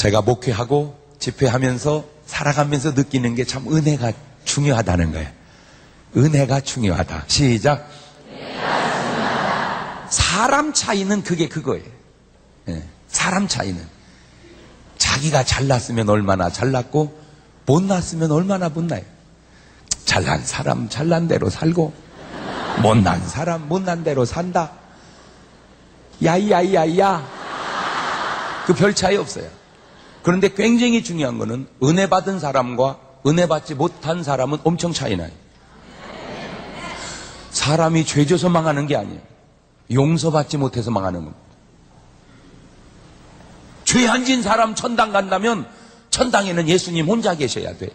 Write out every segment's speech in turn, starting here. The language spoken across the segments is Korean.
제가 목회하고 집회하면서 살아가면서 느끼는 게 참 은혜가 중요하다는 거예요. 은혜가 중요하다. 시작. 사람 차이는 그게 그거예요. 사람 차이는 자기가 잘났으면 얼마나 잘났고 못났으면 얼마나 못나요. 잘난 사람 잘난 대로 살고 못난 사람 못난 대로 산다. 야야야야. 그 별 차이 없어요. 그런데 굉장히 중요한 거는 은혜 받은 사람과 은혜 받지 못한 사람은 엄청 차이 나요. 사람이 죄져서 망하는 게 아니에요. 용서받지 못해서 망하는 겁니다. 죄 안 진 사람 천당 간다면 천당에는 예수님 혼자 계셔야 돼.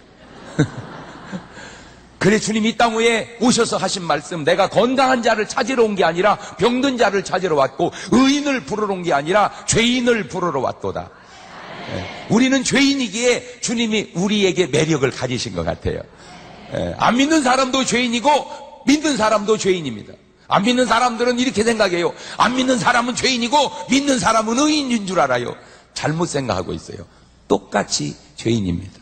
그래 주님이 이 땅 위에 오셔서 하신 말씀, 내가 건강한 자를 찾으러 온 게 아니라 병든 자를 찾으러 왔고 의인을 부르러 온 게 아니라 죄인을 부르러 왔도다. 우리는 죄인이기에 주님이 우리에게 매력을 가지신 것 같아요. 안 믿는 사람도 죄인이고 믿는 사람도 죄인입니다. 안 믿는 사람들은 이렇게 생각해요. 안 믿는 사람은 죄인이고 믿는 사람은 의인인 줄 알아요. 잘못 생각하고 있어요. 똑같이 죄인입니다.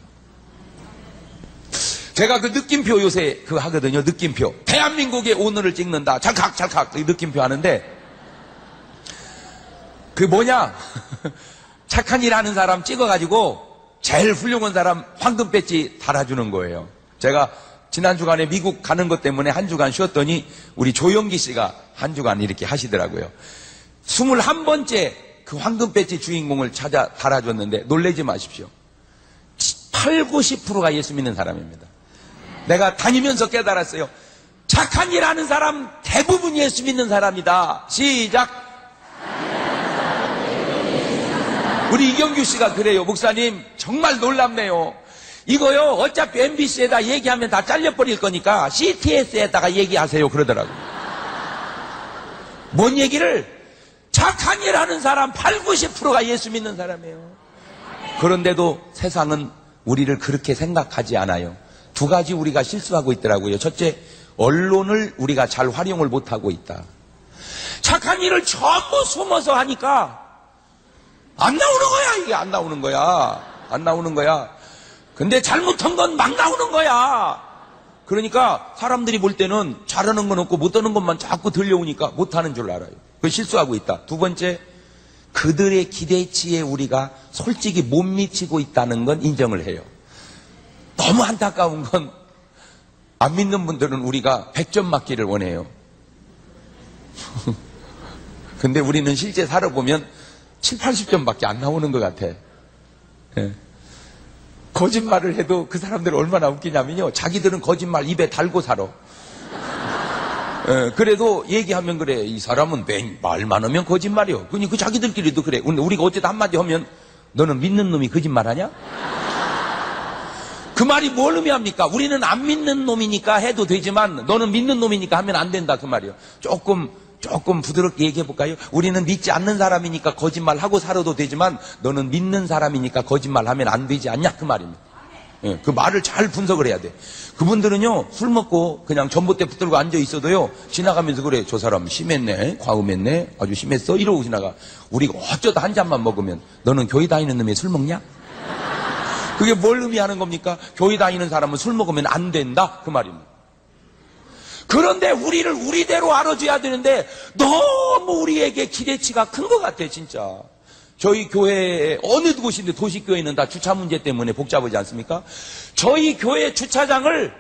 제가 그 느낌표 요새 그거 하거든요. 느낌표. 대한민국의 오늘을 찍는다. 찰칵찰칵 느낌표 하는데 그 뭐냐 착한 일 하는 사람 찍어가지고 제일 훌륭한 사람 황금 배지 달아주는 거예요. 제가 지난 주간에 미국 가는 것 때문에 한 주간 쉬었더니 우리 조영기 씨가 한 주간 이렇게 하시더라고요. 21번째 그 황금 배지 주인공을 찾아 달아줬는데 놀라지 마십시오. 8, 90%가 예수 믿는 사람입니다. 내가 다니면서 깨달았어요. 착한 일 하는 사람 대부분 예수 믿는 사람이다. 시작. 우리 이경규 씨가 그래요. 목사님 정말 놀랍네요. 이거요 어차피 MBC에다 얘기하면 다 잘려버릴 거니까 CTS에다가 얘기하세요 그러더라고요. 뭔 얘기를? 착한 일 하는 사람 8, 90%가 예수 믿는 사람이에요. 그런데도 세상은 우리를 그렇게 생각하지 않아요. 두 가지 우리가 실수하고 있더라고요. 첫째, 언론을 우리가 잘 활용을 못하고 있다. 착한 일을 전부 숨어서 하니까 안 나오는 거야. 이게 안 나오는 거야. 안 나오는 거야. 근데 잘못한 건 막 나오는 거야. 그러니까 사람들이 볼 때는 잘하는 건 없고 못하는 것만 자꾸 들려오니까 못하는 줄 알아요. 그걸 실수하고 있다. 두 번째, 그들의 기대치에 우리가 솔직히 못 미치고 있다는 건 인정을 해요. 너무 안타까운 건 안 믿는 분들은 우리가 100점 맞기를 원해요. 근데 우리는 실제 살아보면 7, 80점밖에 안 나오는 것 같아. 거짓말을 해도 그 사람들은 얼마나 웃기냐면요. 자기들은 거짓말 입에 달고 살아. 그래도 얘기하면 그래. 이 사람은 말만 하면 거짓말이요. 그니 그 자기들끼리도 그래. 우리가 어쨌든 한마디 하면 너는 믿는 놈이 거짓말하냐? 그 말이 뭘 의미합니까? 우리는 안 믿는 놈이니까 해도 되지만 너는 믿는 놈이니까 하면 안 된다 그 말이요. 조금 부드럽게 얘기해 볼까요? 우리는 믿지 않는 사람이니까 거짓말하고 살아도 되지만 너는 믿는 사람이니까 거짓말하면 안 되지 않냐 그 말입니다. 그 말을 잘 분석을 해야 돼. 그분들은요 술 먹고 그냥 전봇대 붙들고 앉아 있어도요 지나가면서 그래 저 사람 심했네, 과음했네, 아주 심했어 이러고 지나가. 우리가 어쩌다 한 잔만 먹으면 너는 교회 다니는 놈이 술 먹냐? 그게 뭘 의미하는 겁니까? 교회 다니는 사람은 술 먹으면 안 된다 그 말입니다. 그런데 우리를 우리대로 알아줘야 되는데 너무 우리에게 기대치가 큰 것 같아 진짜. 저희 교회 어느 곳인데 도시교회는 다 주차 문제 때문에 복잡하지 않습니까? 저희 교회 주차장을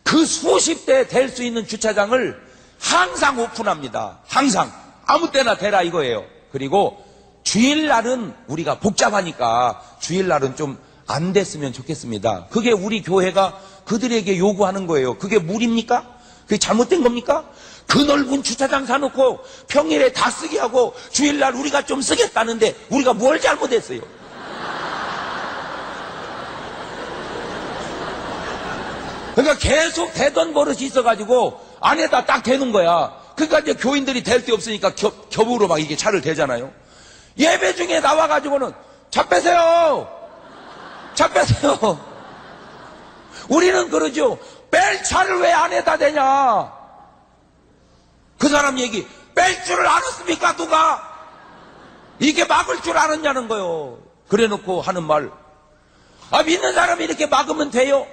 그 수십 대 될 수 있는 주차장을 항상 오픈합니다. 항상 아무 때나 대라 이거예요. 그리고 주일날은 우리가 복잡하니까 주일날은 좀 안 됐으면 좋겠습니다. 그게 우리 교회가 그들에게 요구하는 거예요. 그게 무리입니까? 그게 잘못된 겁니까? 그 넓은 주차장 사놓고 평일에 다 쓰게 하고 주일날 우리가 좀 쓰겠다는데 우리가 뭘 잘못했어요? 그러니까 계속 대던 버릇이 있어가지고 안에다 딱 대는 거야. 그러니까 이제 교인들이 댈 데 없으니까 겹으로 막 이게 차를 대잖아요. 예배 중에 나와가지고는 차 빼세요. 차 빼세요. 우리는 그러죠. 뺄 차를 왜 안에다 대냐? 그 사람 얘기, 뺄 줄을 알았습니까? 누가? 이게 막을 줄 알았냐는 거요. 그래 놓고 하는 말, 믿는 사람이 이렇게 막으면 돼요?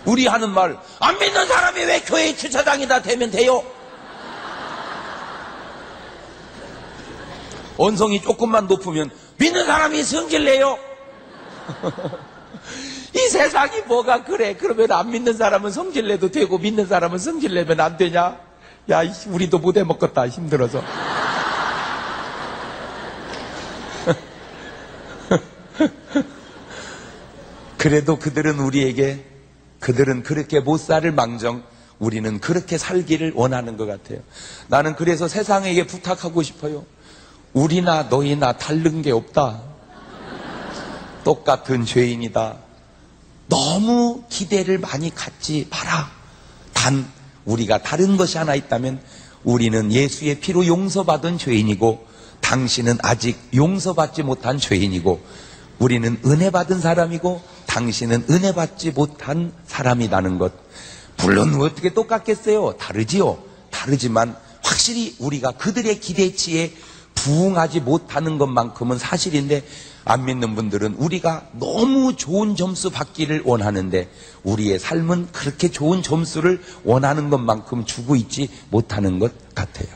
우리 하는 말, 안 믿는 사람이 왜 교회 주차장에다 대면 돼요? 언성이 조금만 높으면 믿는 사람이 성질내요? 이 세상이 뭐가 그래? 그러면 안 믿는 사람은 성질내도 되고 믿는 사람은 성질내면 안 되냐? 야, 우리도 못 해먹겠다, 힘들어서. 그래도 그들은 우리에게, 그들은 그렇게 못 살을 망정 우리는 그렇게 살기를 원하는 것 같아요. 나는 그래서 세상에게 부탁하고 싶어요. 우리나 너희나 다른 게 없다. 똑같은 죄인이다. 너무 기대를 많이 갖지 마라. 단 우리가 다른 것이 하나 있다면 우리는 예수의 피로 용서받은 죄인이고 당신은 아직 용서받지 못한 죄인이고 우리는 은혜 받은 사람이고 당신은 은혜 받지 못한 사람이라는 것. 물론 어떻게 똑같겠어요? 다르지요. 다르지만 확실히 우리가 그들의 기대치에 부응하지 못하는 것만큼은 사실인데 안 믿는 분들은 우리가 너무 좋은 점수 받기를 원하는데 우리의 삶은 그렇게 좋은 점수를 원하는 것만큼 주고 있지 못하는 것 같아요.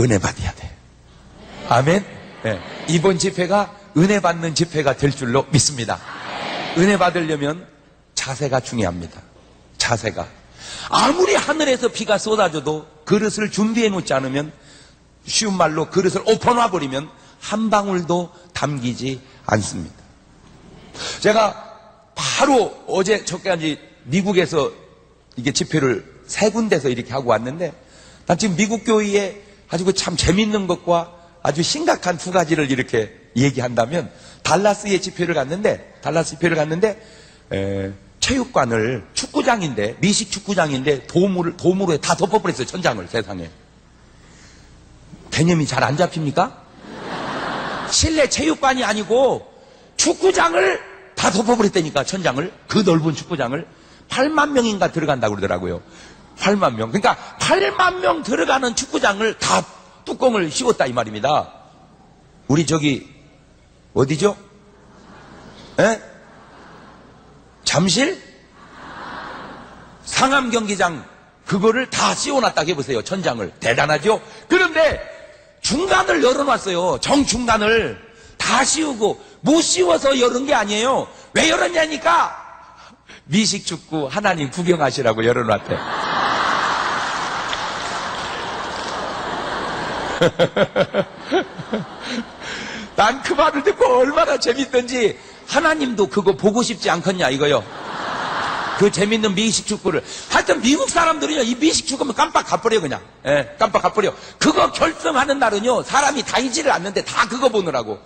은혜 받아야 돼. 아멘. 네. 이번 집회가 은혜 받는 집회가 될 줄로 믿습니다. 은혜 받으려면 자세가 중요합니다. 자세가. 아무리 하늘에서 비가 쏟아져도 그릇을 준비해 놓지 않으면, 쉬운 말로 그릇을 엎어놔 버리면 한 방울도 담기지 않습니다. 제가 바로 어제 저까지 미국에서 이게 집회를 3군데서 이렇게 하고 왔는데, 난 지금 미국 교회에 아주 참 재밌는 것과 아주 심각한 2가지를 이렇게 얘기한다면, 달라스에 집회를 갔는데, 체육관을 축구장인데, 미식 축구장인데 도무로 다 덮어버렸어요. 천장을. 세상에. 개념이 잘 안 잡힙니까? 실내 체육관이 아니고 축구장을 다 덮어버렸다니까. 천장을. 그 넓은 축구장을 8만 명인가 들어간다고 그러더라고요. 8만 명. 그러니까 8만 명 들어가는 축구장을 다 뚜껑을 씌웠다 이 말입니다. 우리 저기 어디죠? 에? 잠실? 상암 경기장 그거를 다 씌워놨다 해보세요. 천장을. 대단하죠? 그런데 중간을 열어놨어요. 정중간을 다 씌우고, 못 씌워서 열은 게 아니에요. 왜 열었냐니까 미식축구 하나님 구경하시라고 열어놨대. 난 그 말을 듣고 얼마나 재밌던지, 하나님도 그거 보고 싶지 않겠냐 이거요. 그 재밌는 미식축구를. 하여튼 미국 사람들은요, 이 미식축구면 깜빡 가버려 그냥. 예, 깜빡 가버려. 그거 결정하는 날은요, 사람이 다니지를 않는데 다 그거 보느라고.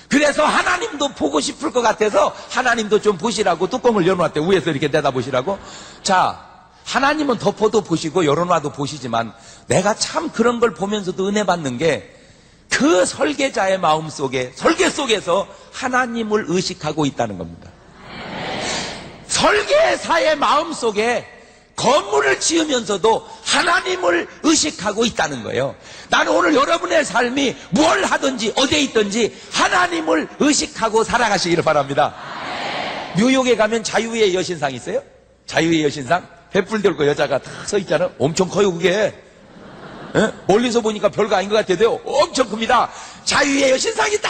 그래서 하나님도 보고 싶을 것 같아서 하나님도 좀 보시라고 뚜껑을 열어놨대. 위에서 이렇게 내다보시라고. 자, 하나님은 덮어도 보시고 열어놔도 보시지만 내가 참 그런 걸 보면서도 은혜 받는 게, 그 설계자의 마음 속에, 설계 속에서 하나님을 의식하고 있다는 겁니다. 설계사의 마음 속에 건물을 지으면서도 하나님을 의식하고 있다는 거예요. 나는 오늘 여러분의 삶이 뭘 하든지 어디에 있든지 하나님을 의식하고 살아가시기를 바랍니다. 뉴욕에 가면 자유의 여신상 있어요? 자유의 여신상? 횃불 들고 여자가 딱 서 있잖아요. 엄청 커요 그게. 에? 멀리서 보니까 별거 아닌 것 같아도요, 엄청 큽니다. 자유의 여신상이 딱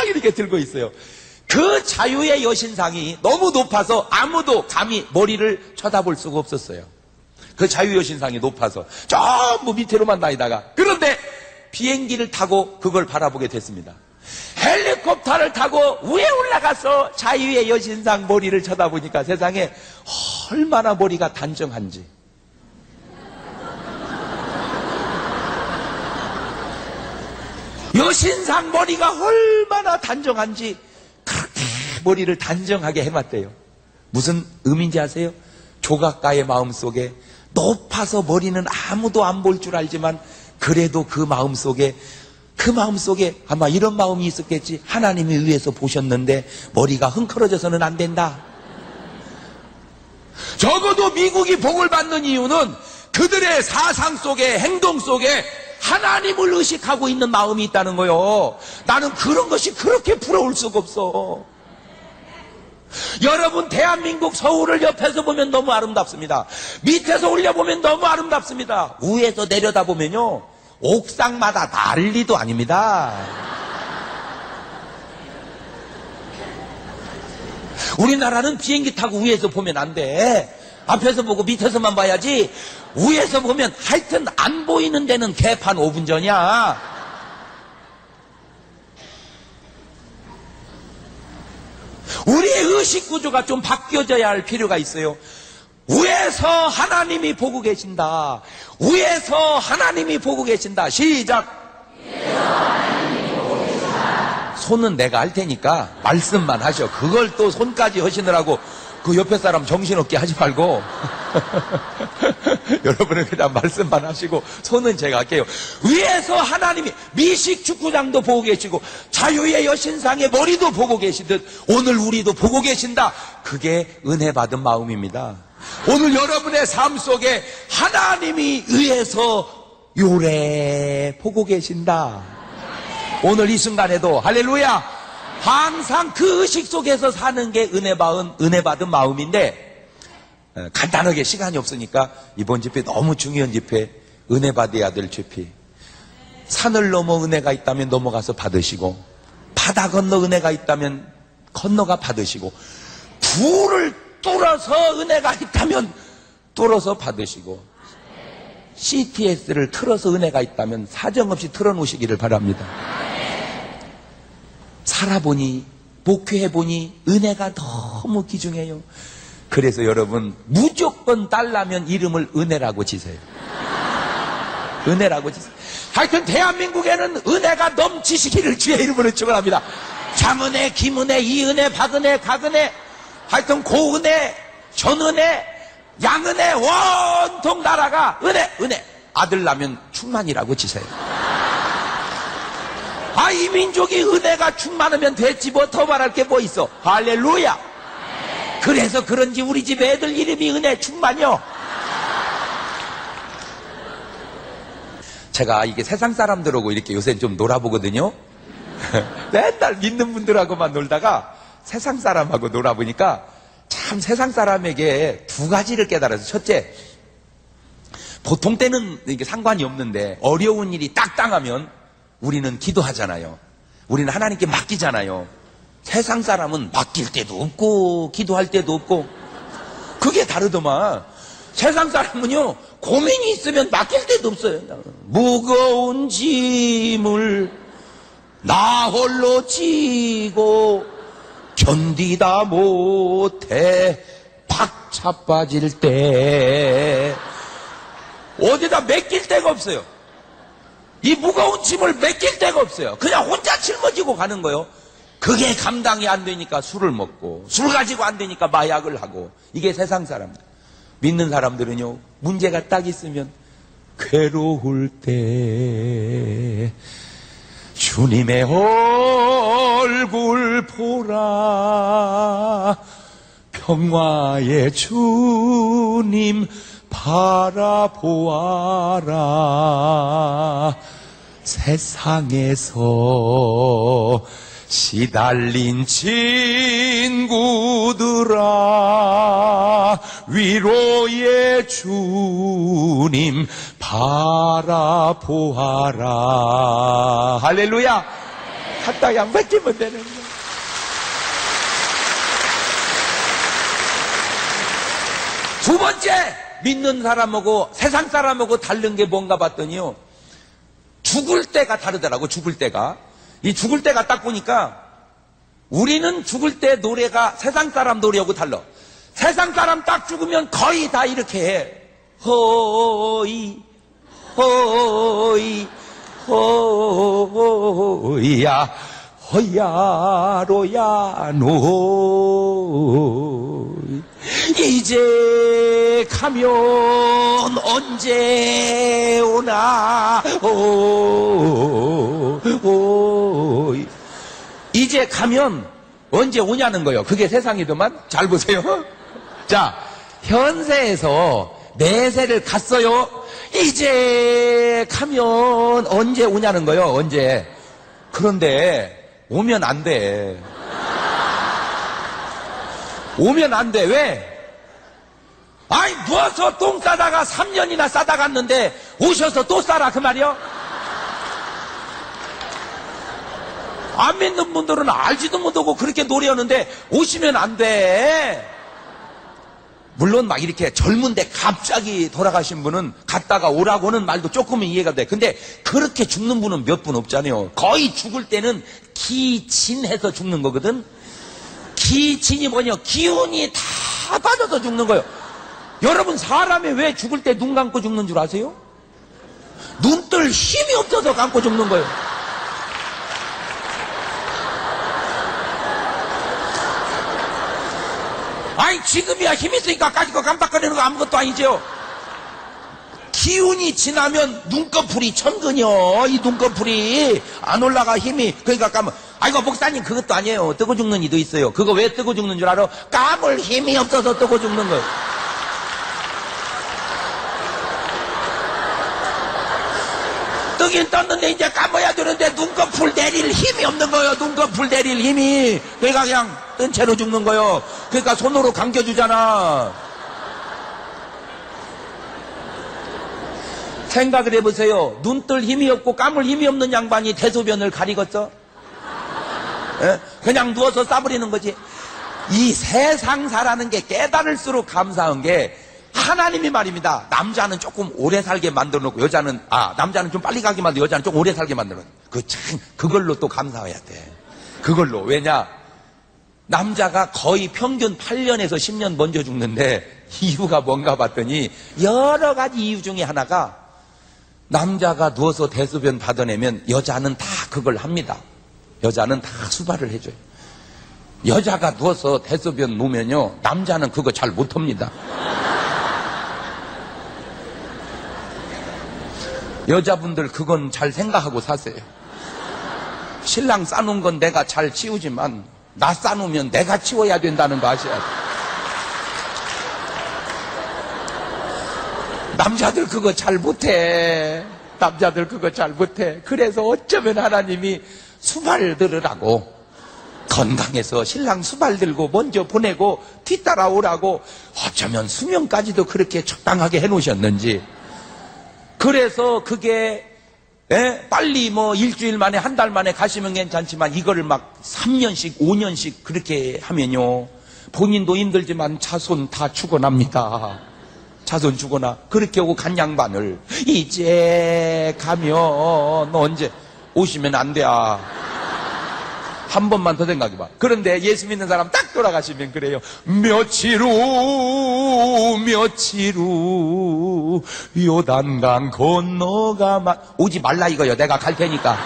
이렇게 들고 있어요. 그 자유의 여신상이 너무 높아서 아무도 감히 머리를 쳐다볼 수가 없었어요. 그 자유의 여신상이 높아서 전부 밑으로만 다니다가, 그런데 비행기를 타고 그걸 바라보게 됐습니다. 헬리콥터를 타고 위에 올라가서 자유의 여신상 머리를 쳐다보니까 세상에 얼마나 머리가 단정한지. 여신상 머리가 얼마나 단정한지 그렇게 머리를 단정하게 해놨대요. 무슨 의미인지 아세요? 조각가의 마음속에 높아서 머리는 아무도 안 볼 줄 알지만 그래도 그 마음속에 아마 이런 마음이 있었겠지. 하나님이 위에서 보셨는데 머리가 흥컬어져서는 안 된다. 적어도 미국이 복을 받는 이유는 그들의 사상 속에, 행동 속에 하나님을 의식하고 있는 마음이 있다는 거요. 나는 그런 것이 그렇게 부러울 수가 없어. 여러분, 대한민국 서울을 옆에서 보면 너무 아름답습니다. 밑에서 올려보면 너무 아름답습니다. 위에서 내려다보면요, 옥상마다 난리도 아닙니다. 우리나라는 비행기 타고 위에서 보면 안 돼. 앞에서 보고 밑에서만 봐야지. 위에서 보면 하여튼 안 보이는 데는 개판 5분 전이야. 우리의 의식 구조가 좀 바뀌어져야 할 필요가 있어요. 위에서 하나님이 보고 계신다. 위에서 하나님이 보고 계신다. 시작. 손은 내가 할 테니까 말씀만 하셔. 그걸 또 손까지 하시느라고 그 옆에 사람 정신없게 하지 말고 여러분은 그냥 말씀만 하시고 손은 제가 할게요. 위에서 하나님이 미식 축구장도 보고 계시고 자유의 여신상의 머리도 보고 계시듯 오늘 우리도 보고 계신다. 그게 은혜 받은 마음입니다. 오늘 여러분의 삶 속에 하나님이 위에서 요래 보고 계신다. 오늘 이 순간에도 할렐루야, 항상 그 의식 속에서 사는 게 은혜 받은 마음인데, 간단하게 시간이 없으니까 이번 집회 너무 중요한 집회, 은혜 받아야 될 집회. 산을 넘어 은혜가 있다면 넘어가서 받으시고, 바다 건너 은혜가 있다면 건너가 받으시고, 불을 뚫어서 은혜가 있다면 뚫어서 받으시고, CTS를 틀어서 은혜가 있다면 사정없이 틀어놓으시기를 바랍니다. 살아보니, 목회해보니 은혜가 너무 귀중해요. 그래서 여러분, 무조건 딸라면 이름을 은혜라고 지세요. 은혜라고 지세요. 하여튼 대한민국에는 은혜가 넘치시기를 주의 이름으로 축원합니다. 장은혜, 김은혜, 이은혜, 박은혜, 각은혜, 하여튼 고은혜, 전은혜, 양은혜, 원통 나라가 은혜. 아들 나면 충만이라고 지세요. 아, 이 민족이 은혜가 충만하면 됐지 뭐 더 말할 게 뭐 있어. 할렐루야. 그래서 그런지 우리 집 애들 이름이 은혜 충만이요. 제가 이게 세상 사람들하고 이렇게 요새 좀 놀아보거든요. 맨날 믿는 분들하고만 놀다가 세상 사람하고 놀아보니까 참 세상 사람에게 두 가지를 깨달아서, 첫째, 보통 때는 이게 상관이 없는데 어려운 일이 딱 당하면 우리는 기도하잖아요. 우리는 하나님께 맡기잖아요. 세상 사람은 맡길 때도 없고 기도할 때도 없고 그게 다르더만. 세상 사람은요, 고민이 있으면 맡길 때도 없어요. 무거운 짐을 나 홀로 지고 견디다 못해 박차 빠질 때 어디다 맡길 데가 없어요. 이 무거운 짐을 맡길 데가 없어요. 그냥 혼자 짊어지고 가는 거예요. 그게 감당이 안 되니까 술을 먹고, 술 가지고 안 되니까 마약을 하고. 이게 세상 사람들. 믿는 사람들은요, 문제가 딱 있으면 괴로울 때 주님의 얼굴 보라, 평화의 주님 바라보아라. 세상에서 시달린 친구들아, 위로의 주님 바라보아라. 할렐루야. 갖다 양 맡기면 되는 거야. 두 번째, 믿는 사람하고 세상 사람하고 다른 게 뭔가 봤더니요, 죽을 때가 다르더라고. 죽을 때가. 이 죽을 때가 딱 보니까 우리는 죽을 때 노래가 세상 사람 노래하고 달라. 세상 사람 딱 죽으면 거의 다 이렇게 해. 허이 허이 허이야 허야로야 노이. 이제 가면 언제 오나 오. 이제 가면 언제 오냐는 거예요. 그게 세상이더만. 잘 보세요. 자, 현세에서 내세를 갔어요. 이제 가면 언제 오냐는 거요. 언제. 그런데 오면 안 돼. 오면 안 돼. 왜? 아이, 누워서 똥 싸다가 3년이나 싸다 갔는데 오셔서 또 싸라 그 말이요? 안 믿는 분들은 알지도 못하고 그렇게 노래하는데 오시면 안 돼. 물론 막 이렇게 젊은데 갑자기 돌아가신 분은 갔다가 오라고는 말도 조금은 이해가 돼. 근데 그렇게 죽는 분은 몇 분 없잖아요. 거의 죽을 때는 기진해서 죽는 거거든. 기진이 뭐냐? 기운이 다 빠져서 죽는 거예요. 여러분, 사람이 왜 죽을 때 눈 감고 죽는 줄 아세요? 눈 뜰 힘이 없어서 감고 죽는 거예요. 아니, 지금이야 힘 있으니까 까짓거 깜빡거리는 거 아무것도 아니죠. 기운이 지나면 눈꺼풀이 천근이요. 이 눈꺼풀이 안 올라가 힘이. 그러니까 까면, 아이고 목사님 그것도 아니에요. 뜨고 죽는 이도 있어요. 그거 왜 뜨고 죽는 줄 알아? 까물 힘이 없어서 뜨고 죽는 거예요. 뜨긴 떴는데 이제 감아야 되는데 눈꺼풀 내릴 힘이 없는 거예요. 눈꺼풀 내릴 힘이. 그러니까 그냥 뜬 채로 죽는 거예요. 그러니까 손으로 감겨주잖아. 생각을 해보세요. 눈 뜰 힘이 없고 감을 힘이 없는 양반이 대소변을 가리겠어? 에? 그냥 누워서 싸버리는 거지. 이 세상 사라는 게 깨달을수록 감사한 게 하나님이 말입니다. 남자는 조금 오래 살게 만들어 놓고 여자는 남자는 좀 빨리 가게 만들고 여자는 좀 오래 살게 만들어 놓고 그걸로 또 감사해야 돼. 그걸로. 왜냐? 남자가 거의 평균 8년에서 10년 먼저 죽는데 이유가 뭔가 봤더니 여러 가지 이유 중에 하나가 남자가 누워서 대소변 받아내면 여자는 다 그걸 합니다. 여자는 다 수발을 해줘요. 여자가 누워서 대소변 놓으면요 남자는 그거 잘 못합니다. 여자분들 그건 잘 생각하고 사세요. 신랑 싸놓은 건 내가 잘 치우지만 나 싸놓으면 내가 치워야 된다는 거 아셔야 돼요. 남자들 그거 잘 못해. 남자들 그거 잘 못해. 그래서 어쩌면 하나님이 수발 들으라고 건강해서 신랑 수발 들고 먼저 보내고 뒤따라 오라고 어쩌면 수명까지도 그렇게 적당하게 해놓으셨는지. 그래서 그게 빨리 뭐 일주일 만에 한 달 만에 가시면 괜찮지만 이거를 막 3년씩 5년씩 그렇게 하면요 본인도 힘들지만 자손 다 죽어납니다. 자손 죽어나. 그렇게 오고 간 양반을 이제 가면 언제 오시면 안 돼. 한 번만 더 생각해봐. 그런데 예수 믿는 사람 딱 돌아가시면 그래요. 며칠 후 요단강 건너가만 오지 말라 이거요. 내가 갈 테니까.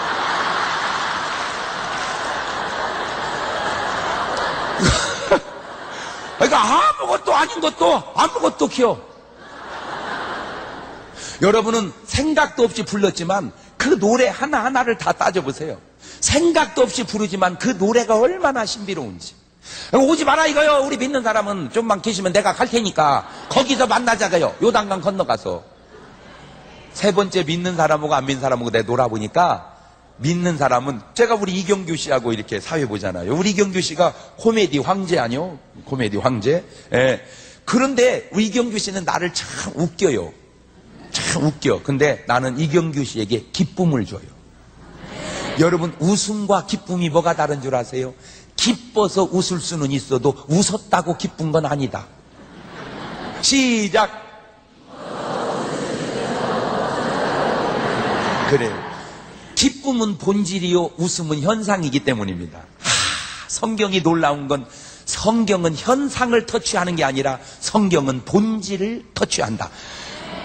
그러니까 아무것도 아닌 것도 아무것도 키워. 여러분은 생각도 없이 불렀지만 그 노래 하나하나를 다 따져보세요. 생각도 없이 부르지만 그 노래가 얼마나 신비로운지. 오지 마라 이거요. 우리 믿는 사람은 좀만 계시면 내가 갈 테니까 거기서 만나자가요. 요단강 건너가서. 세 번째 믿는 사람하고 안 믿는 사람하고 내가 놀아보니까 믿는 사람은 제가 우리 이경규 씨하고 이렇게 사회 보잖아요. 우리 이경규 씨가 코미디 황제 아니요? 코미디 황제. 예. 그런데 우리 이경규 씨는 나를 참 웃겨요. 참 웃겨. 근데 나는 이경규 씨에게 기쁨을 줘요. 여러분 웃음과 기쁨이 뭐가 다른 줄 아세요? 기뻐서 웃을 수는 있어도 웃었다고 기쁜 건 아니다. 시작. 그래요. 기쁨은 본질이요 웃음은 현상이기 때문입니다. 성경이 놀라운 건 성경은 현상을 터치하는 게 아니라 성경은 본질을 터치한다.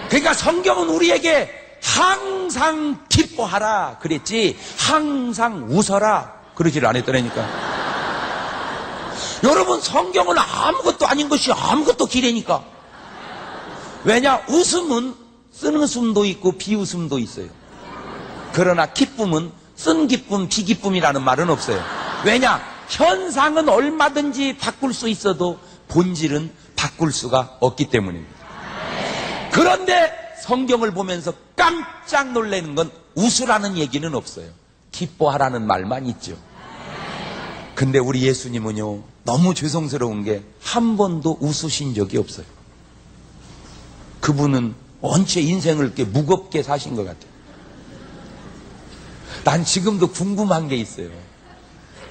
그러니까 성경은 우리에게 항상 기뻐하라 그랬지 항상 웃어라 그러지를 않았더라니까. 여러분 성경은 아무것도 아닌 것이 아무것도 기래니까. 왜냐? 웃음은 쓴웃음도 있고 비웃음도 있어요. 그러나 기쁨은 쓴 기쁨 비기쁨이라는 말은 없어요. 왜냐? 현상은 얼마든지 바꿀 수 있어도 본질은 바꿀 수가 없기 때문입니다. 그런데 성경을 보면서 깜짝 놀라는 건 웃으라는 얘기는 없어요. 기뻐하라는 말만 있죠. 근데 우리 예수님은요, 너무 죄송스러운 게 한 번도 웃으신 적이 없어요. 그분은 원체 인생을 이렇게 무겁게 사신 것 같아요. 난 지금도 궁금한 게 있어요.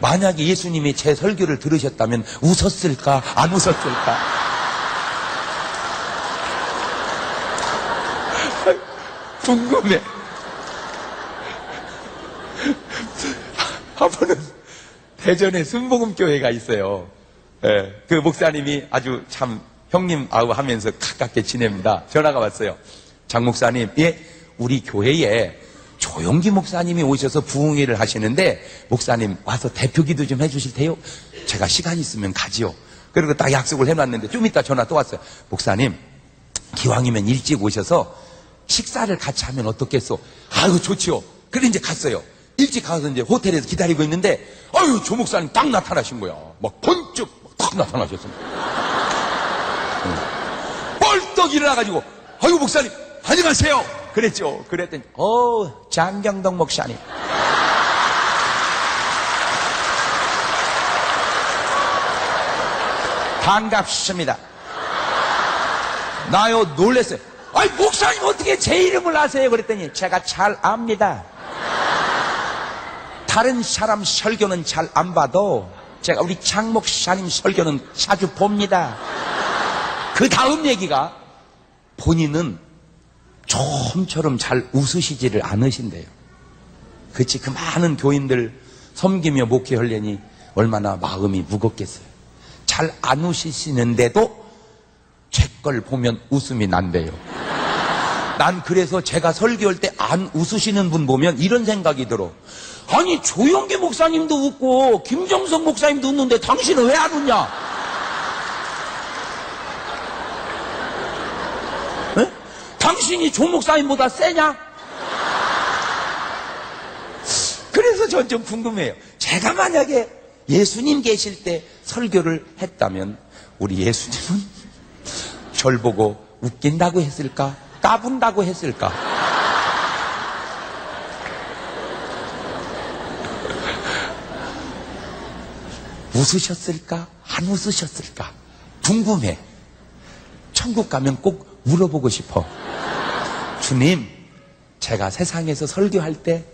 만약에 예수님이 제 설교를 들으셨다면 웃었을까, 안 웃었을까? 궁금해. 한 번은 대전에 순복음교회가 있어요. 예, 그 목사님이 아주 참 형님 아우 하면서 가깝게 지냅니다. 전화가 왔어요. 장 목사님, 예, 우리 교회에 조용기 목사님이 오셔서 부흥회를 하시는데 목사님 와서 대표기도 좀 해주실 테요? 제가 시간 있으면 가지요. 그리고 딱 약속을 해놨는데 좀 이따 전화 또 왔어요. 목사님, 기왕이면 일찍 오셔서 식사를 같이 하면 어떻겠소? 아유, 좋지요. 그래 이제 갔어요. 일찍 가서 이제 호텔에서 기다리고 있는데, 아유, 조 목사님 딱 나타나신 거야. 막 번쩍 딱 나타나셨습니다. 벌떡 일어나가지고, 아유, 목사님, 안녕하세요. 그랬죠. 그랬더니, 장경동 목사님. 반갑습니다. 나요, 놀랬어요. 아니, 목사님 어떻게 제 이름을 아세요? 그랬더니, 제가 잘 압니다. 다른 사람 설교는 잘 안 봐도 제가 우리 장 목사님 설교는 자주 봅니다. 그 다음 얘기가 본인은 좀처럼 잘 웃으시지를 않으신대요. 그치, 그 많은 교인들 섬기며 목회하려니 얼마나 마음이 무겁겠어요. 잘 안 웃으시는데도 제 걸 보면 웃음이 난대요. 난 그래서 제가 설교할 때 안 웃으시는 분 보면 이런 생각이 들어. 아니, 조영기 목사님도 웃고 김정석 목사님도 웃는데 당신은 왜 안 웃냐? 에? 당신이 조 목사님보다 세냐? 그래서 전 좀 궁금해요. 제가 만약에 예수님 계실 때 설교를 했다면 우리 예수님은 절 보고 웃긴다고 했을까? 까분다고 했을까? 웃으셨을까? 안 웃으셨을까? 궁금해. 천국 가면 꼭 물어보고 싶어. 주님, 제가 세상에서 설교할 때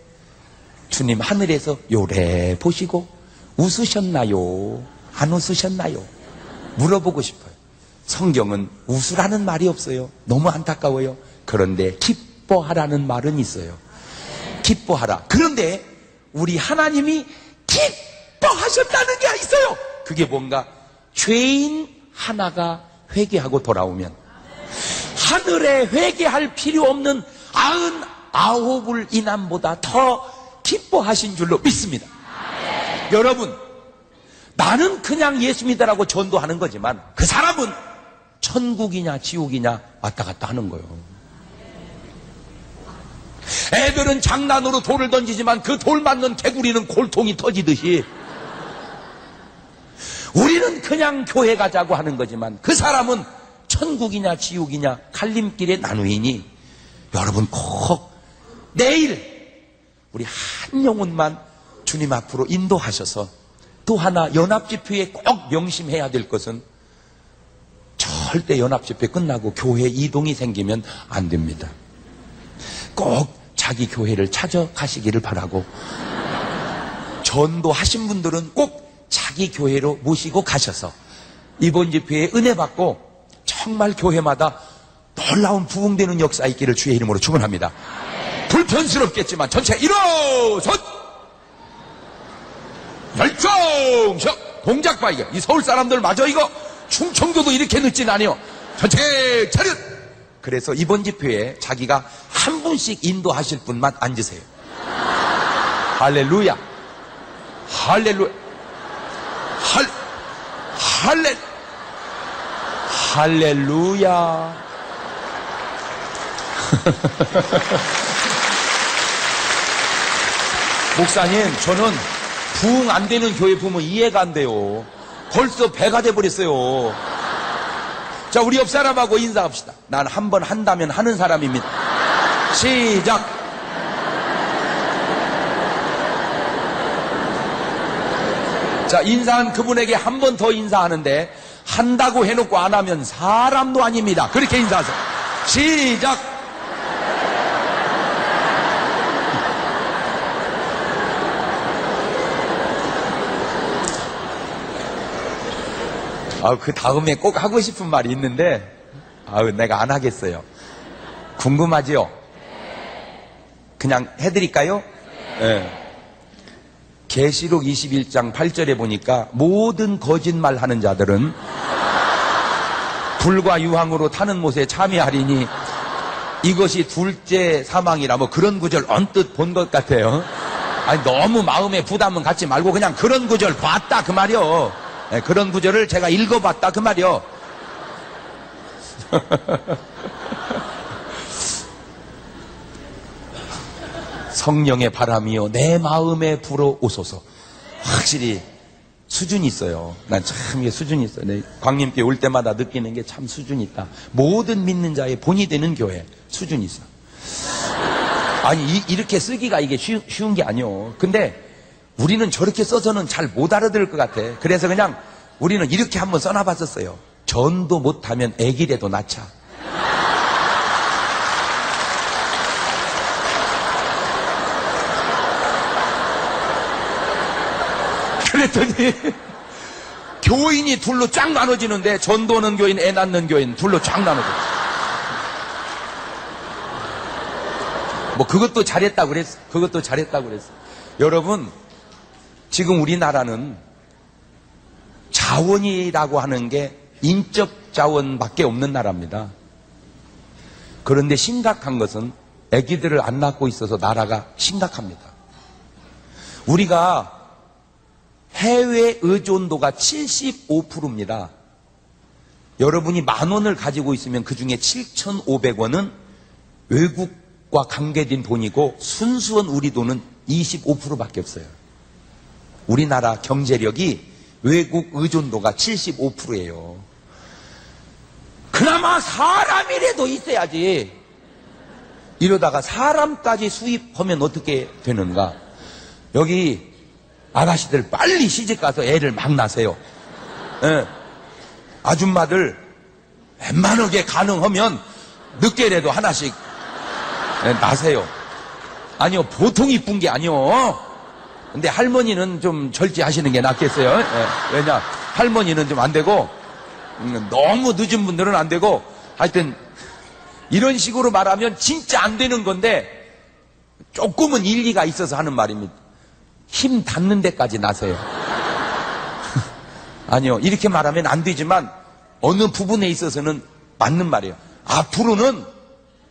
주님 하늘에서 요래 보시고 웃으셨나요? 안 웃으셨나요? 물어보고 싶어요. 성경은 웃으라는 말이 없어요. 너무 안타까워요. 그런데 기뻐하라는 말은 있어요. 기뻐하라. 그런데 우리 하나님이 기뻐하셨다는 게 있어요. 그게 뭔가 죄인 하나가 회개하고 돌아오면 하늘에 회개할 필요 없는 99을 인함보다 더 기뻐하신 줄로 믿습니다. 여러분, 나는 그냥 예수 믿으라고 전도하는 거지만 그 사람은 천국이냐 지옥이냐 왔다 갔다 하는 거예요. 애들은 장난으로 돌을 던지지만 그 돌 맞는 개구리는 골통이 터지듯이 우리는 그냥 교회 가자고 하는 거지만 그 사람은 천국이냐 지옥이냐 갈림길의 나누이니 여러분 꼭 내일 우리 한 영혼만 주님 앞으로 인도하셔서 또 하나 연합집회에 꼭 명심해야 될 것은 절대 연합집회 끝나고 교회 이동이 생기면 안 됩니다. 꼭 자기 교회를 찾아가시기를 바라고 전도하신 분들은 꼭 자기 교회로 모시고 가셔서 이번 집회에 은혜 받고 정말 교회마다 놀라운 부흥되는 역사 있기를 주의 이름으로 축원합니다. 불편스럽겠지만 전체 일어선 열정적 동작 봐. 이거 이 서울 사람들 마저 이거 충청도도 이렇게 늦진 않아요. 전체 차렷. 그래서 이번 집회에 자기가 한 분씩 인도하실 분만 앉으세요. 할렐루야, 할렐루야, 할렐루야. 목사님, 저는 부흥 안 되는 교회 보면 이해가 안 돼요. 벌써 배가 돼버렸어요. 자, 우리 옆 사람하고 인사합시다. 난 한 번 한다면 하는 사람입니다. 시작. 자, 인사한 그분에게 한 번 더 인사하는데 한다고 해놓고 안 하면 사람도 아닙니다. 그렇게 인사하세요. 시작. 그 다음에 꼭 하고 싶은 말이 있는데 내가 안 하겠어요. 궁금하지요? 그냥 해드릴까요? 네. 계시록 21장 8절에 보니까 모든 거짓말 하는 자들은 불과 유황으로 타는 못에 참여하리니 이것이 둘째 사망이라 뭐 그런 구절 언뜻 본 것 같아요. 아니, 너무 마음에 부담은 갖지 말고 그냥 그런 구절 봤다 그 말이요. 네, 그런 구절을 제가 읽어봤다 그 말이요. 성령의 바람이요 내 마음에 불어오소서. 확실히 수준이 있어요. 난 참 이게 수준이 있어요. 내 광님께 올 때마다 느끼는 게 참 수준이 있다. 모든 믿는 자의 본이 되는 교회 수준이 있어. 아니 이렇게 쓰기가 이게 쉬운 게 아니요. 근데 우리는 저렇게 써서는 잘 못 알아들을 것 같아. 그래서 그냥 우리는 이렇게 한번 써놔봤었어요. 전도 못하면 애기라도 낳자. 그랬더니 교인이 둘로 쫙 나눠지는데 전도는 교인, 애 낳는 교인 둘로 쫙 나눠져. 뭐 그것도 잘했다고 그랬어. 그것도 잘했다고 그랬어. 여러분, 지금 우리나라는 자원이라고 하는 게 인적 자원밖에 없는 나라입니다. 그런데 심각한 것은 아기들을 안 낳고 있어서 나라가 심각합니다. 우리가 해외 의존도가 75%입니다. 여러분이 10,000원을 가지고 있으면 그 중에 7,500원은 외국과 관계된 돈이고 순수한 우리 돈은 25%밖에 없어요. 우리나라 경제력이 외국 의존도가 75%예요. 그나마 사람이라도 있어야지. 이러다가 사람까지 수입하면 어떻게 되는가? 여기 아가씨들 빨리 시집가서 애를 막 낳으세요. 예. 아줌마들 웬만하게 가능하면 늦게라도 하나씩 낳으세요. 아니요, 보통 이쁜 게 아니요. 근데 할머니는 좀 절제하시는 게 낫겠어요. 예. 왜냐, 할머니는 좀 안 되고 너무 늦은 분들은 안 되고, 하여튼 이런 식으로 말하면 진짜 안 되는 건데 조금은 일리가 있어서 하는 말입니다. 힘 닿는 데까지 나서요. 아니요, 이렇게 말하면 안 되지만 어느 부분에 있어서는 맞는 말이에요. 앞으로는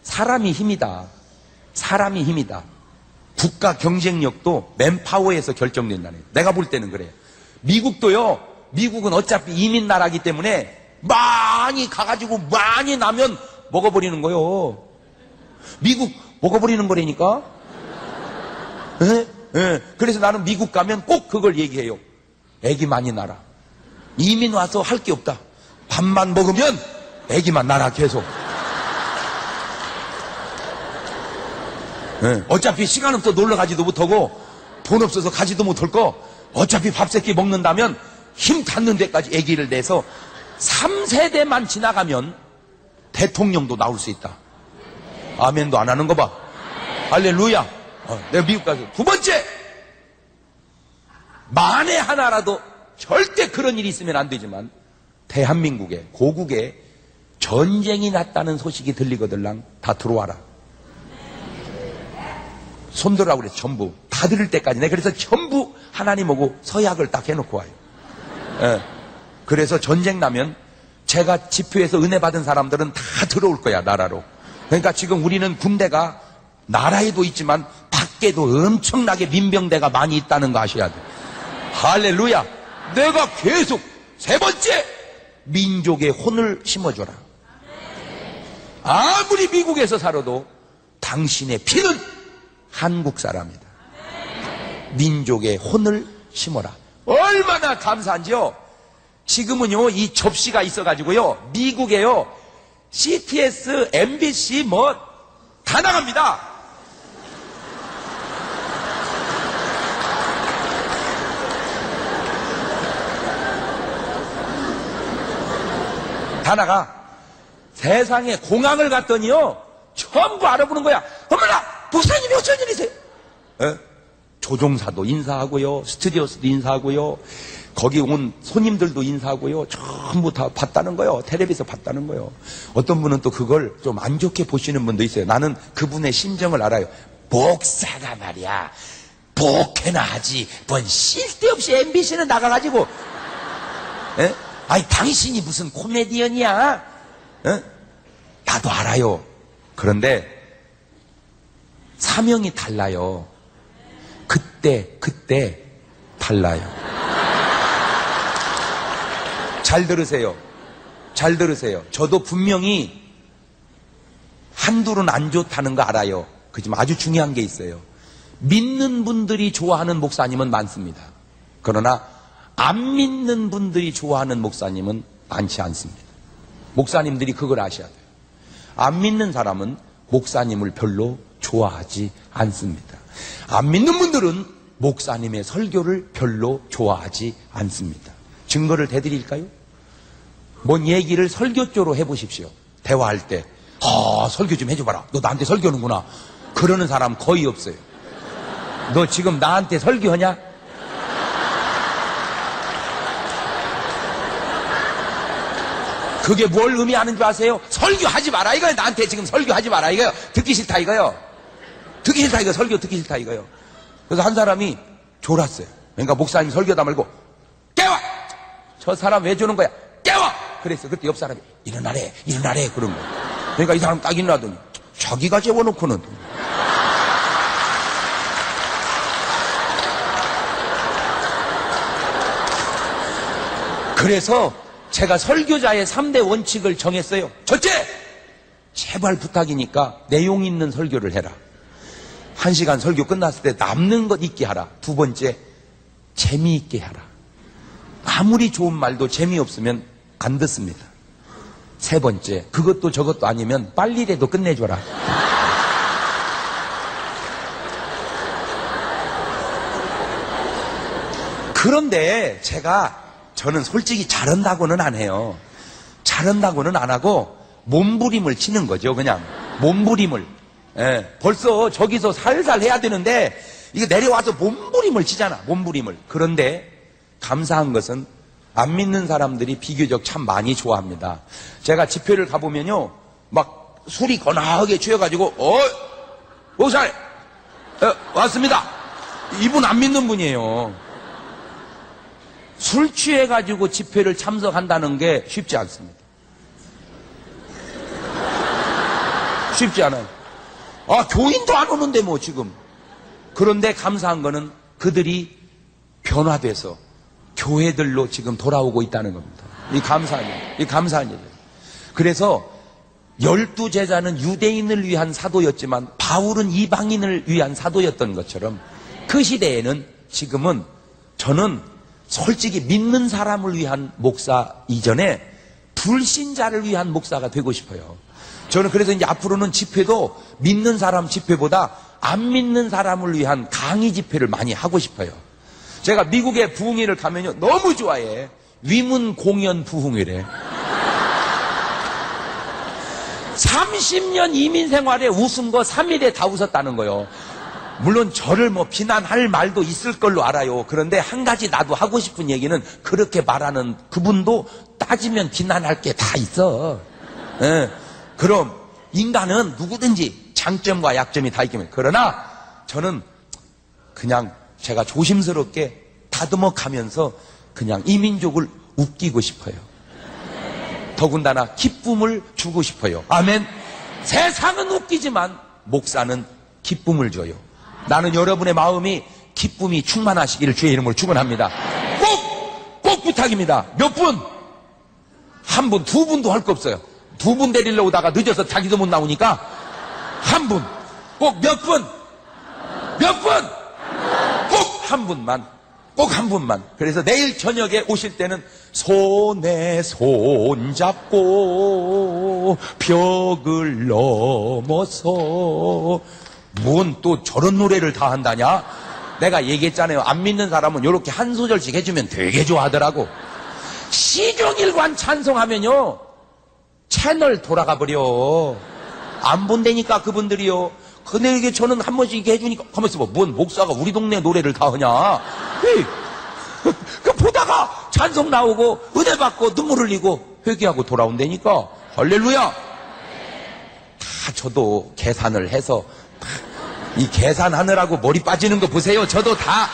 사람이 힘이다. 사람이 힘이다. 국가 경쟁력도 맨파워에서 결정된다는 거예요. 내가 볼 때는 그래요. 미국도요, 미국은 어차피 이민 나라기 때문에 많이 가가지고 많이 나면 먹어버리는 거예요. 미국 먹어버리는 거라니까. 예? 예. 그래서 나는 미국 가면 꼭 그걸 얘기해요. 애기 많이 낳아. 이민 와서 할 게 없다. 밥만 먹으면 애기만 낳아 계속. 예. 어차피 시간 없어 놀러 가지도 못하고 돈 없어서 가지도 못할 거 어차피 밥 새끼 먹는다면 힘 닿는 데까지 애기를 내서 3세대만 지나가면 대통령도 나올 수 있다. 아멘도 안 하는 거 봐. 할렐루야. 내가 미국 가서 두 번째, 만에 하나라도 절대 그런 일이 있으면 안 되지만 대한민국에, 고국에 전쟁이 났다는 소식이 들리거들랑 다 들어와라. 손들라고 그랬어. 전부 다 들을 때까지. 내가 그래서 전부 하나님 오고 서약을 딱 해놓고 와요. 예. 그래서 전쟁 나면 제가 집회에서 은혜 받은 사람들은 다 들어올 거야, 나라로. 그러니까 지금 우리는 군대가 나라에도 있지만 밖에도 엄청나게 민병대가 많이 있다는 거 아셔야 돼. 할렐루야. 내가 계속 세 번째, 민족의 혼을 심어줘라. 아무리 미국에서 살아도 당신의 피는 한국 사람이다. 민족의 혼을 심어라. 얼마나 감사한지요. 지금은요, 이 접시가 있어가지고요, 미국에요, CTS, MBC 뭐 다 나갑니다. 다 나가. 세상에 공항을 갔더니요, 전부 알아보는 거야. 어머나, 목사님이 어쩐 일이세요? 조종사도 인사하고요, 스튜디오스도 인사하고요, 거기 온 손님들도 인사하고요, 전부 다 봤다는 거예요. 텔레비에서 봤다는 거예요. 어떤 분은 또 그걸 좀 안 좋게 보시는 분도 있어요. 나는 그분의 심정을 알아요. 목사가 말이야, 목회나 하지, 뭔 쓸데없이 MBC는 나가가지고, 아니 당신이 무슨 코미디언이야? 나도 알아요. 그런데 사명이 달라요. 그때 달라요. 잘 들으세요. 잘 들으세요. 저도 분명히 한둘은 안 좋다는 거 알아요. 그지만 아주 중요한 게 있어요. 믿는 분들이 좋아하는 목사님은 많습니다. 그러나 안 믿는 분들이 좋아하는 목사님은 많지 않습니다. 목사님들이 그걸 아셔야 돼요. 안 믿는 사람은 목사님을 별로 좋아하지 않습니다. 안 믿는 분들은 목사님의 설교를 별로 좋아하지 않습니다. 증거를 대드릴까요? 뭔 얘기를 설교조로 해보십시오. 대화할 때 설교 좀 해줘봐라. 너 나한테 설교하는구나. 그러는 사람 거의 없어요. 너 지금 나한테 설교하냐? 그게 뭘 의미하는 줄 아세요? 설교하지 마라 이거요. 나한테 지금 설교하지 마라 이거요. 듣기 싫다 이거요. 듣기 싫다 이거. 설교 듣기 싫다 이거요. 그래서 한 사람이 졸았어요. 그러니까 목사님 설교다 말고 깨워! 저 사람 왜 조는 거야? 깨워! 그랬어. 그때 옆 사람이 일어나래 그런 거야. 그러니까 이 사람 딱 일어나더니 자기가 재워놓고는. 그래서 제가 설교자의 3대 원칙을 정했어요. 첫째, 제발 부탁이니까 내용 있는 설교를 해라. 1시간 설교 끝났을 때 남는 것 있게 하라. 두 번째, 재미있게 하라. 아무리 좋은 말도 재미없으면 안 듣습니다. 세 번째, 그것도 저것도 아니면 빨리라도 끝내줘라. 그런데 저는 솔직히 잘한다고는 안 해요. 잘한다고는 안 하고 몸부림을 치는 거죠. 그냥 몸부림을. 벌써 저기서 살살 해야 되는데 이게 내려와서 몸부림을 치잖아. 몸부림을. 그런데 감사한 것은 안 믿는 사람들이 비교적 참 많이 좋아합니다. 제가 집회를 가보면요, 막 술이 거나하게 취해가지고 목사님 왔습니다. 이분 안 믿는 분이에요. 술 취해가지고 집회를 참석한다는 게 쉽지 않습니다. 쉽지 않아요. 교인도 안 오는데 뭐 지금. 그런데 감사한 거는 그들이 변화돼서 교회들로 지금 돌아오고 있다는 겁니다. 이 감사한 일. 이 감사한 일이에요. 그래서 12제자는 유대인을 위한 사도였지만 바울은 이방인을 위한 사도였던 것처럼 그 시대에는 지금은 저는 솔직히 믿는 사람을 위한 목사 이전에 불신자를 위한 목사가 되고 싶어요. 저는 그래서 이제 앞으로는 집회도 믿는 사람 집회보다 안 믿는 사람을 위한 강의 집회를 많이 하고 싶어요. 제가 미국의 부흥회를 가면요, 너무 좋아해. 위문 공연 부흥회래. 30년 이민 생활에 웃은 거 3일에 다 웃었다는 거요. 물론 저를 뭐 비난할 말도 있을 걸로 알아요. 그런데 한 가지 나도 하고 싶은 얘기는 그렇게 말하는 그분도 따지면 비난할 게 다 있어. 그럼 인간은 누구든지 장점과 약점이 다 있기는. 그러나 저는 그냥 제가 조심스럽게 다듬어가면서 그냥 이 민족을 웃기고 싶어요. 더군다나 기쁨을 주고 싶어요. 아멘. 세상은 웃기지만 목사는 기쁨을 줘요. 나는 여러분의 마음이 기쁨이 충만하시기를 주의 이름으로 축원합니다. 꼭 부탁입니다. 몇 분? 한 분, 두 분도 할 거 없어요. 두 분 데리러 오다가 늦어서 자기도 못 나오니까 한 분. 꼭 몇 분? 몇 분? 꼭 한 분만. 꼭 한 분만. 그래서 내일 저녁에 오실 때는 손에 손 잡고 벽을 넘어서. 뭔 또 저런 노래를 다 한다냐? 내가 얘기했잖아요. 안 믿는 사람은 이렇게 한 소절씩 해주면 되게 좋아하더라고. 시종일관 찬송하면요 채널 돌아가 버려. 안 본다니까 그분들이요. 근데 이게 저는 한 번씩 이렇게 해주니까 가만있어 봐. 뭔 목사가 우리 동네 노래를 다 하냐? 에이. 그 보다가 찬송 나오고 은혜 받고 눈물 흘리고 회개하고 돌아온다니까. 할렐루야. 다 저도 계산을 해서 이 계산하느라고 머리 빠지는 거 보세요. 저도 다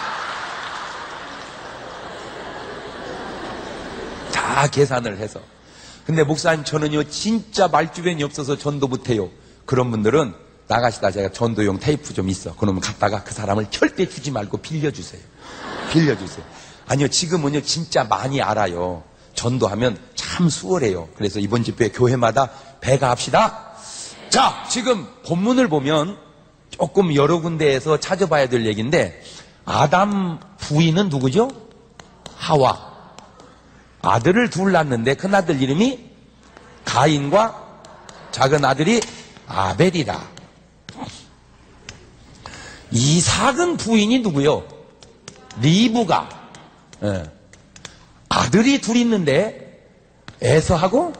계산을 해서. 근데 목사님 저는요 진짜 말주변이 없어서 전도 못해요. 그런 분들은 나가시다 제가 전도용 테이프 좀 있어. 그러면 갖다가 그 사람을 절대 주지 말고 빌려주세요. 빌려주세요. 아니요 지금은요 진짜 많이 알아요. 전도하면 참 수월해요. 그래서 이번 집회 교회마다 배가 합시다. 자 지금 본문을 보면 조금 여러 군데에서 찾아봐야 될 얘기인데 아담 부인은 누구죠? 하와. 아들을 둘 낳았는데 큰아들 이름이 가인과 작은 아들이 아벨이다. 이삭은 부인이 누구요? 리브가. 예. 아들이 둘 있는데 에서하고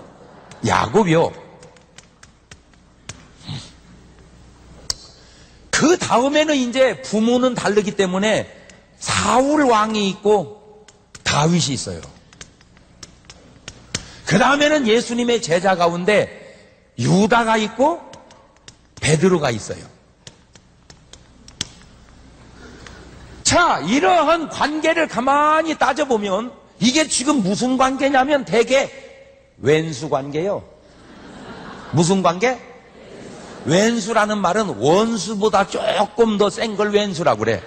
야곱이요. 그 다음에는 이제 부모는 다르기 때문에 사울 왕이 있고 다윗이 있어요. 그 다음에는 예수님의 제자 가운데 유다가 있고 베드로가 있어요. 자, 이러한 관계를 가만히 따져보면 이게 지금 무슨 관계냐면 대개 왼수 관계예요. 무슨 관계? 왼수라는 말은 원수보다 조금 더 센 걸 왼수라고 그래.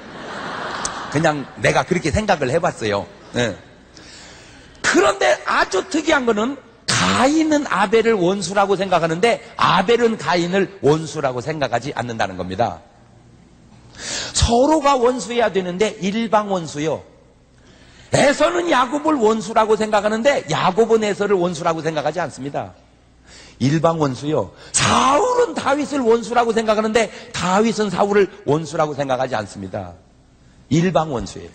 그냥 내가 그렇게 생각을 해봤어요. 네. 그런데 아주 특이한 거는 가인은 아벨을 원수라고 생각하는데 아벨은 가인을 원수라고 생각하지 않는다는 겁니다. 서로가 원수해야 되는데 일방 원수요. 에서는 야곱을 원수라고 생각하는데 야곱은 에서를 원수라고 생각하지 않습니다. 일방 원수요. 사울은 다윗을 원수라고 생각하는데 다윗은 사울을 원수라고 생각하지 않습니다. 일방 원수예요.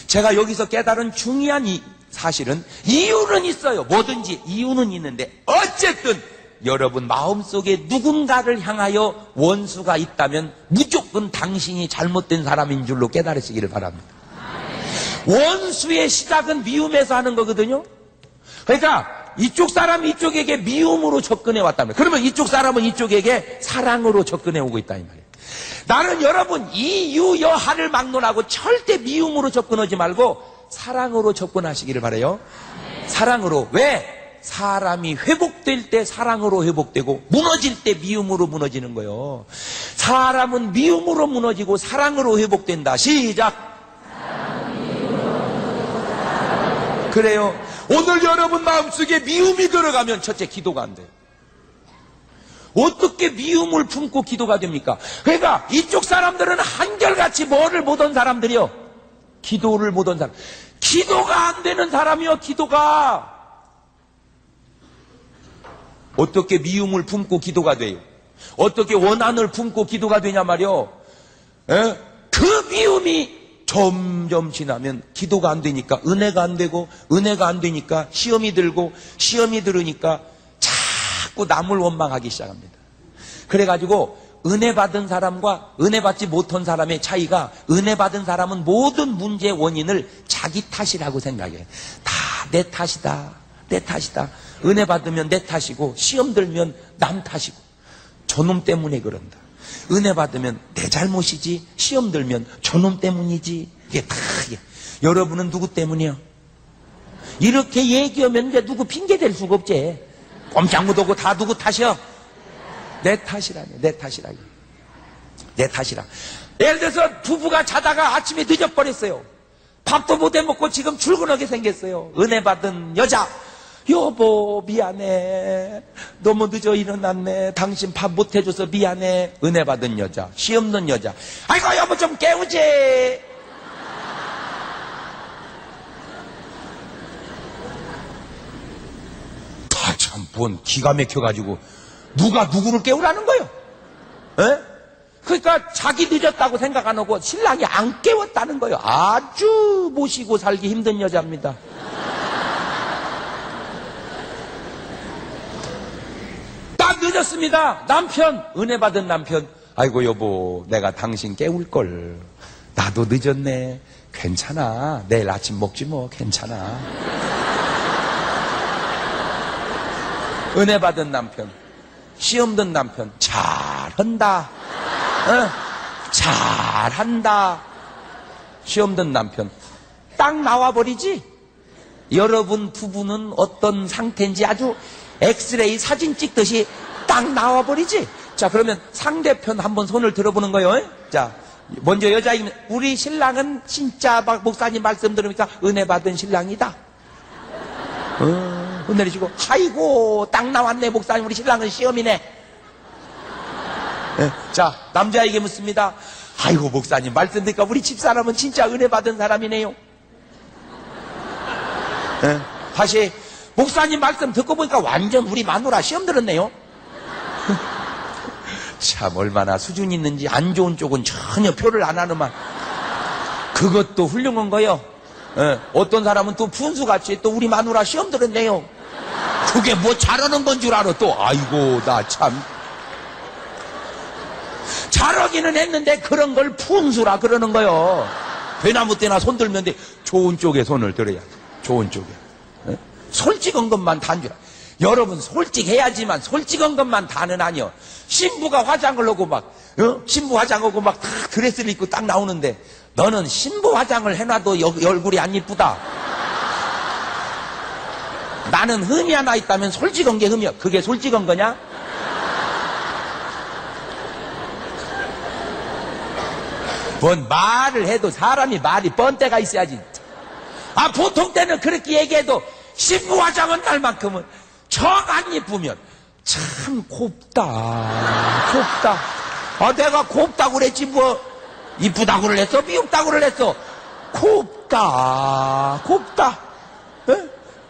제가 여기서 깨달은 중요한 사실은 이유는 있어요. 뭐든지 이유는 있는데 어쨌든 여러분 마음속에 누군가를 향하여 원수가 있다면 무조건 당신이 잘못된 사람인 줄로 깨달으시기를 바랍니다. 원수의 시작은 미움에서 하는 거거든요. 그러니까 이쪽 사람이 이쪽에게 미움으로 접근해 왔다면 그러면 이쪽 사람은 이쪽에게 사랑으로 접근해 오고 있다 이 말이에요. 나는 여러분 이 유여하를 막론하고 절대 미움으로 접근하지 말고 사랑으로 접근하시기를 바라요. 사랑으로. 왜? 사람이 회복될 때 사랑으로 회복되고 무너질 때 미움으로 무너지는 거예요. 사람은 미움으로 무너지고 사랑으로 회복된다. 시작. 그래요. 오늘 여러분 마음속에 미움이 들어가면 첫째 기도가 안 돼요. 어떻게 미움을 품고 기도가 됩니까? 그러니까 이쪽 사람들은 한결같이 뭐를 보던 사람들이요. 기도를 보던 사람. 기도가 안 되는 사람이요. 기도가. 어떻게 미움을 품고 기도가 돼요? 어떻게 원한을 품고 기도가 되냐 말이요. 그 미움이 점점 지나면 기도가 안 되니까 은혜가 안 되고 은혜가 안 되니까 시험이 들고 시험이 들으니까 자꾸 남을 원망하기 시작합니다. 그래가지고 은혜 받은 사람과 은혜 받지 못한 사람의 차이가 은혜 받은 사람은 모든 문제의 원인을 자기 탓이라고 생각해. 다 내 탓이다. 내 탓이다. 은혜 받으면 내 탓이고 시험 들면 남 탓이고 저놈 때문에 그런다. 은혜 받으면 내 잘못이지 시험 들면 저놈 때문이지. 이게 다 이게. 여러분은 누구 때문이요? 이렇게 얘기하면 이제 누구 핑계 댈 수가 없지. 꼼짝 못하고 다 누구 탓이요? 내 탓이라니. 내 탓이라니. 내 탓이라. 예를 들어서 부부가 자다가 아침에 늦어버렸어요. 밥도 못 해먹고 지금 출근하게 생겼어요. 은혜 받은 여자. 여보 미안해. 너무 늦어 일어났네. 당신 밥 못 해줘서 미안해. 은혜 받은 여자. 시 없는 여자. 아이고 여보 좀 깨우지. 참, 뭔 기가 막혀가지고 누가 누구를 깨우라는 거요? 에? 그러니까 자기 늦었다고 생각 안 하고 신랑이 안 깨웠다는 거예요. 아주 모시고 살기 힘든 여자입니다. 딱 늦었습니다. 남편, 은혜 받은 남편. 아이고 여보, 내가 당신 깨울걸. 나도 늦었네. 괜찮아. 내일 아침 먹지 뭐. 괜찮아. 은혜 받은 남편, 시험 든 남편. 잘한다. 잘한다. 시험 든 남편. 딱 나와버리지? 여러분 부부는 어떤 상태인지 아주 엑스레이 사진 찍듯이 딱 나와버리지? 자, 그러면 상대편 한번 손을 들어보는 거예요. 자, 먼저 여자이면 우리 신랑은 진짜 목사님 말씀 들으니까 은혜 받은 신랑이다. 손 내리시고, 아이고 딱 나왔네 목사님, 우리 신랑은 시험이네. 자, 남자에게 묻습니다. 아이고 목사님 말씀 듣니까 우리 집사람은 진짜 은혜 받은 사람이네요. 다시, 목사님 말씀 듣고 보니까 완전 우리 마누라 시험 들었네요. 참 얼마나 수준 있는지. 안 좋은 쪽은 전혀 표를 안 하는만 그것도 훌륭한 거요. 어떤 사람은 또 분수같이 또 우리 마누라 시험 들었네요. 그게 뭐 잘하는 건 줄 알아 또. 아이고 나 참 잘하기는 했는데 그런 걸 푼수라 그러는 거요. 배나무 때나 손 들면 돼. 좋은 쪽에 손을 들어야 돼. 좋은 쪽에. 솔직한 것만 다는 줄 알아. 여러분 솔직해야지만 솔직한 것만 다는 아니요. 신부가 화장을 하고 막 신부 화장하고 막 다 드레스를 입고 딱 나오는데 너는 신부 화장을 해놔도 얼굴이 안 이쁘다. 나는 흠이 하나 있다면 솔직한 게 흠이야. 그게 솔직한 거냐? 뭔 말을 해도 사람이 말이 뻔때가 있어야지. 아, 보통 때는 그렇게 얘기해도 신부 화장은 날만큼은 정 안 예쁘면 참 곱다. 아, 내가 곱다고 그랬지 뭐 이쁘다고 그랬어? 미흡다고 그랬어? 곱다.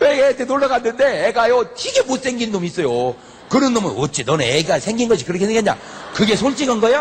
애한테 놀러 갔는데 애가요 되게 못생긴 놈이 있어요. 그런 놈은 어찌 너네 애가 생긴 것이 그렇게 생겼냐? 그게 솔직한 거야?